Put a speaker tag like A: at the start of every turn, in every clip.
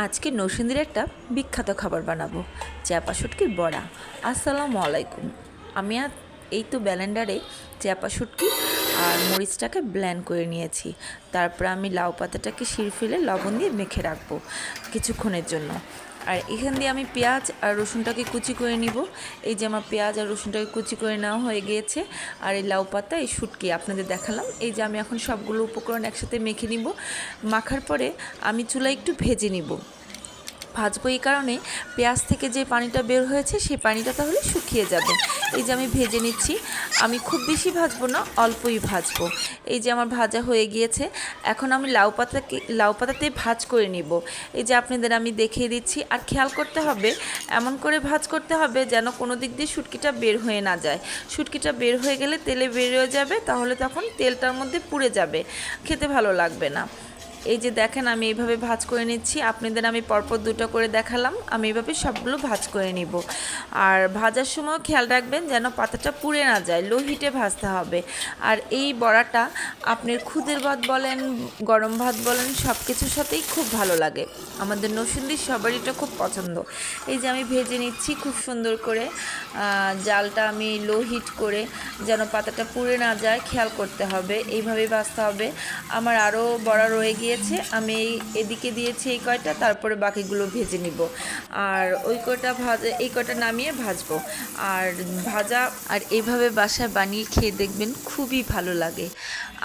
A: আজকে নরসিংদীর একটা বিখ্যাত খাবার বানাবো, চ্যাপা শুটকির বড়া। আসসালামু আলাইকুম। আমি এই তো ব্লেন্ডারে চ্যাপা শুটকি আর মরিচটাকে ব্লেন্ড করে নিয়েছি। তারপর আমি লাউ পাতাটাকে শির ফেলে লবণ দিয়ে মেখে রাখবো কিছুক্ষণের জন্য। আর এখান দিয়ে আমি পেঁয়াজ আর রসুনটাকে কুচি করে নিব। এই যে আমার পেঁয়াজ আর রসুনটাকে কুচি করে নেওয়া হয়ে গিয়েছে। আর এই লাউ পাতা, এই শুটকি আপনাদের দেখালাম। এই যে আমি এখন সবগুলো উপকরণ একসাথে মেখে নিব। মাখার পরে আমি চুলায় একটু ভেজে নিব। ভাজবো এই কারণে, পেঁয়াজ থেকে যে পানিটা বের হয়েছে সেই পানিটা তাহলে শুকিয়ে যাবে। এই যে আমি ভেজে নিচ্ছি, আমি খুব বেশি ভাজবো না, অল্পই ভাজবো। এই যে আমার ভাজা হয়ে গিয়েছে। এখন আমি লাউ পাতাতে ভাজ করে নিব। এই যে আপনাদের আমি দেখিয়ে দিচ্ছি। আর খেয়াল করতে হবে, এমন করে ভাজ করতে হবে যেন কোনো দিক দিয়ে শুটকিটা বের হয়ে না যায়। শুটকিটা বের হয়ে গেলে তেলে বেরিয়ে যাবে, তাহলে তখন তেলটার মধ্যে পুড়ে যাবে, খেতে ভালো লাগবে না। এই যে দেখেন, আমি এইভাবে ভাজ করে নিচ্ছি। আপনাদের আমি পরপর দুটো করে দেখালাম, আমি এইভাবে সবগুলো ভাজ করে নিব। আর ভাজার সময় খেয়াল রাখবেন যেন পাতাটা পুড়ে না যায়, লো হিটে ভাজতে হবে। আর এই বড়াটা আপনার খুদের ভাত বলেন, গরম ভাত বলেন, সব কিছুর সাথেই খুব ভালো লাগে। আমাদের নরসিংদীর সবারই এটা খুব পছন্দ। এই যে আমি ভেজে নিচ্ছি খুব সুন্দর করে। জালটা আমি লো হিট করে, যেন পাতাটা পুড়ে না যায় খেয়াল করতে হবে, এইভাবেই ভাজতে হবে। আমার আরও বড়া রয়ে গিয়েছে, আমি এদিকে দিয়েছি এই কয়টা, তারপরে বাকিগুলো ভেজে নিব। আর ওই কয়টা এই কয়টা নামিয়ে ভাজবো। আর আর এইভাবে বাসায় বানিয়ে খেয়ে দেখবেন, খুবই ভালো লাগে,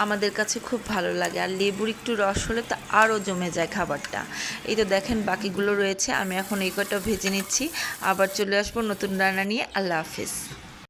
A: আমাদের কাছে খুব ভালো লাগে। আর লেবুর একটু রস হলে তো আরও জমে যায় খাবারটা। এই তো দেখেন বাকিগুলো রয়েছে, আমি এখন এই কয়টা ভেজে নিচ্ছি। আবার চলে আসবো নতুন রান্না নিয়ে। আল্লাহ হাফিজ।